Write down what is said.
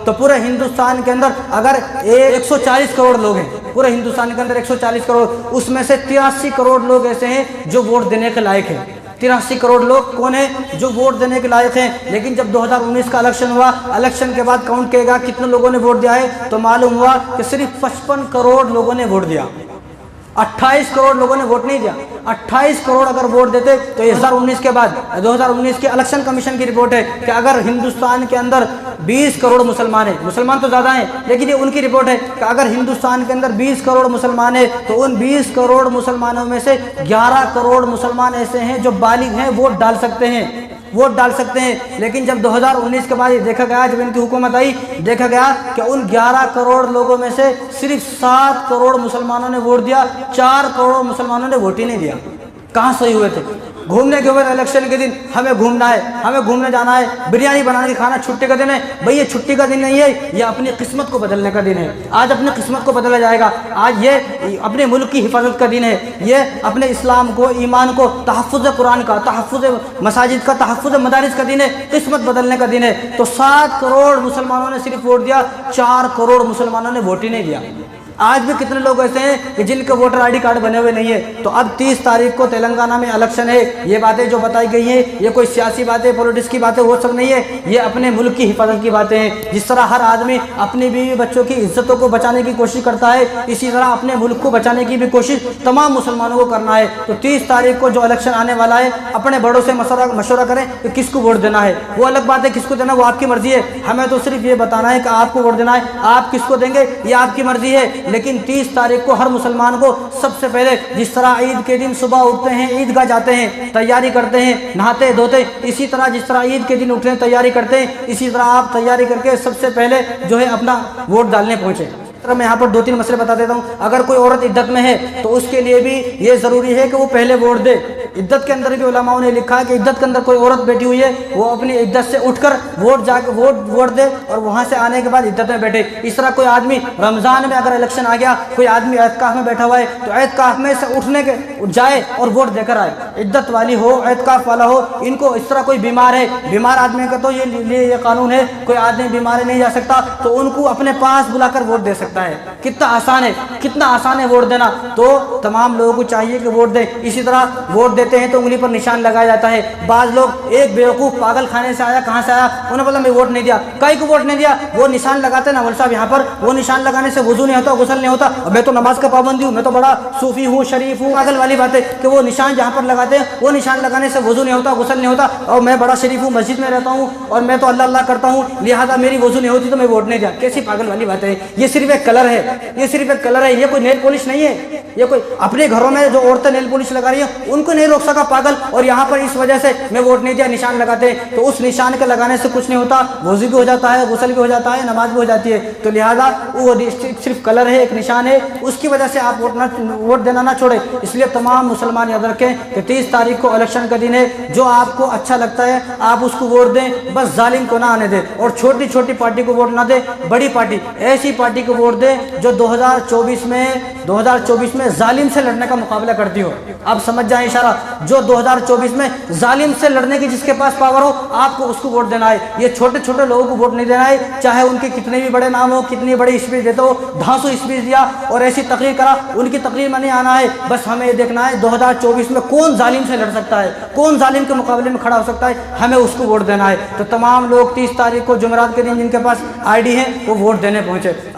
तो पूरे हिंदुस्तान के अंदर अगर 140 करोड़ लोग हैं, पूरे हिंदुस्तान के अंदर 140 करोड़, उसमें से 83 करोड़ लोग ऐसे हैं जो वोट देने के लायक हैं। 83 करोड़ लोग कौन है जो वोट देने के लायक हैं। लेकिन जब 2019 का इलेक्शन हुआ, इलेक्शन के बाद काउंट किएगा कितने लोगों ने वोट दिया है, तो मालूम हुआ कि सिर्फ 55 करोड़ लोगों ने वोट दिया। 28 करोड़ लोगों ने वोट नहीं दिया। 28 करोड़ अगर वोट देते तो 2019 के बाद 2019 के इलेक्शन कमीशन की रिपोर्ट है कि अगर हिंदुस्तान के अंदर 20 करोड़ मुसलमान है, मुसलमान तो ज़्यादा हैं लेकिन ये उनकी रिपोर्ट है कि अगर हिंदुस्तान के अंदर 20 करोड़ मुसलमान है तो उन 20 करोड़ मुसलमानों में से 11 करोड़ मुसलमान ऐसे हैं जो बालिग हैं, वोट डाल सकते हैं, वोट डाल सकते हैं। लेकिन जब 2019 के बाद ये देखा गया, जब इनकी हुकूमत आई, देखा गया कि उन 11 करोड़ लोगों में से सिर्फ 7 करोड़ मुसलमानों ने वोट दिया, 4 करोड़ मुसलमानों ने वोट ही नहीं दिया। कहाँ सही हुए थे? घूमने के बाद इलेक्शन के दिन हमें घूमना है, हमें घूमने जाना है, बिरयानी बना के खाना, छुट्टी का दिन है। भाई ये छुट्टी का दिन नहीं है, ये अपनी किस्मत को बदलने का दिन है। आज अपनी किस्मत को बदला जाएगा। आज ये अपने मुल्क की हिफाजत का दिन है, ये अपने इस्लाम को, ईमान को, तहफ़्फ़ुज़ कुरान का, तहफ़्फ़ुज़ मसाजिद का, तहफ़्फ़ुज़ मदारिस का दिन है, किस्मत बदलने का दिन है। तो 7 करोड़ मुसलमानों ने सिर्फ वोट दिया, 4 करोड़ मुसलमानों ने वोट ही नहीं दिया। आज भी कितने लोग ऐसे हैं कि जिनके वोटर आईडी कार्ड बने हुए नहीं है। तो अब 30 तारीख को तेलंगाना में इलेक्शन है। ये बातें जो बताई गई हैं ये कोई सियासी बातें, पॉलिटिक्स की बातें वो सब नहीं है, ये अपने मुल्क की हिफाजत की बातें हैं। जिस तरह हर आदमी अपनी बीवी बच्चों की इज्जतों को बचाने की कोशिश करता है, इसी तरह अपने मुल्क को बचाने की भी कोशिश तमाम मुसलमानों को करना है। तो 30 तारीख को जो इलेक्शन आने वाला है, अपने बड़ों से मशवरा करें कि किसको वोट देना है। वो अलग बात है, किसको देना वो आपकी मर्जी है, हमें तो सिर्फ ये बताना है कि आपको वोट देना है। आप किसको देंगे ये आपकी मर्जी है। लेकिन 30 तारीख को हर मुसलमान को सबसे पहले, जिस तरह ईद के दिन सुबह उठते हैं, ईदगाह जाते हैं, तैयारी करते हैं, नहाते धोते, इसी तरह जिस तरह ईद के दिन उठते हैं, तैयारी करते हैं, इसी तरह आप तैयारी करके सबसे पहले जो है अपना वोट डालने पहुंचे। मैं यहाँ पर 2-3 मसले बता देता हूँ। अगर कोई औरत इद्दत में है तो उसके लिए भी ये ज़रूरी है कि वो पहले वोट दे। इद्दत के अंदर भी उलमाओं ने लिखा है कि इद्दत के अंदर कोई औरत बैठी हुई है, वो अपनी इद्दत से उठकर वोट दे और वहाँ से आने के बाद इद्दत में बैठे। इस तरह कोई आदमी रमज़ान में अगर इलेक्शन आ गया, कोई आदमी एतकाफ़ में बैठा हुआ है तो एतकाफ़ में से उठने के जाए और वोट देकर आए। इद्दत वाली हो, एतकाफ़ वाला हो, इनको इस तरह कोई बीमार है, बीमार आदमी का तो ये कानून है, कोई आदमी बीमार नहीं जा सकता तो उनको अपने पास बुलाकर वोट दे सकता है। कितना आसान है, कितना आसान है वोट देना। तो तमाम लोगों को चाहिए कि वोट दें। इसी तरह वोट देते हैं तो उंगली पर निशान लगाया जाता है। बाज़ लोग, एक बेवकूफ़ पागल खाने से आया, कहाँ से आया, उन्होंने बोला मैं वोट नहीं दिया। कई को वोट नहीं दिया, वो निशान लगाते हैं ना मौलवी साहब, यहाँ पर वो निशान लगाने से वुज़ू नहीं होता, गुस्ल नहीं होता, मैं तो नमाज का पाबंदी हूँ, मैं तो बड़ा सूफी हूँ, शरीफ हूँ। पागल वाली बात है कि वो निशान जहाँ पर लगाते हैं, वो निशान लगाने से वुज़ू नहीं होता, गुस्ल नहीं होता, और मैं बड़ा शरीफ हूँ, मस्जिद में रहता हूँ और मैं तो अल्लाह अल्लाह करता हूँ, लिहाजा मेरी वुज़ू नहीं होती तो मैं वोट नहीं दिया। कैसी पागल वाली बात है। ये सिर्फ एक कलर है, ये सिर्फ एक कलर है, ये कोई नेल पॉलिश नहीं है। ये कोई अपने घरों में जो औरतें नेल पॉलिश लगा रही हैं उनको नहीं रोक सका पागल, और यहाँ पर इस वजह से मैं वोट नहीं दिया निशान लगाते हैं। तो उस निशान के लगाने से कुछ नहीं होता, वज़ू भी हो जाता है, गुस्ल भी हो जाता है, नमाज भी हो जाती है। तो लिहाजा वो सिर्फ कलर है, एक निशान है, उसकी वजह से आप वोट देना ना छोड़े। इसलिए तमाम मुसलमान याद रखें कि 30 तारीख को इलेक्शन का दिन है। जो आपको अच्छा लगता है आप उसको वोट दें, बस जालिम को ना आने दें। और छोटी छोटी पार्टी को वोट ना दें, बड़ी पार्टी, ऐसी पार्टी को वोट दें जो 2024 में जालिम से लड़ने का मुकाबला करती हो। आप समझ जाएं इशारा, जो 2024 में जालिम से लड़ने की जिसके पास पावर हो, आपको उसको वोट देना है। ये छोटे छोटे लोगों को वोट नहीं देना है, चाहे उनके कितने भी बड़े नाम हो, कितनी बड़ी स्पीच देते हो, धांसू स्पीच दिया और ऐसी तकरीर करा, उनकी तकरीर में नहीं आना है। बस हमें ये देखना है 2024 में कौन जालिम से लड़ सकता है, कौन जालिम के मुकाबले में खड़ा हो सकता है, हमें उसको वोट देना है। तो तमाम लोग 30 तारीख को जुमेरात के दिन जिनके पास ID है वो वोट देने पहुंचे।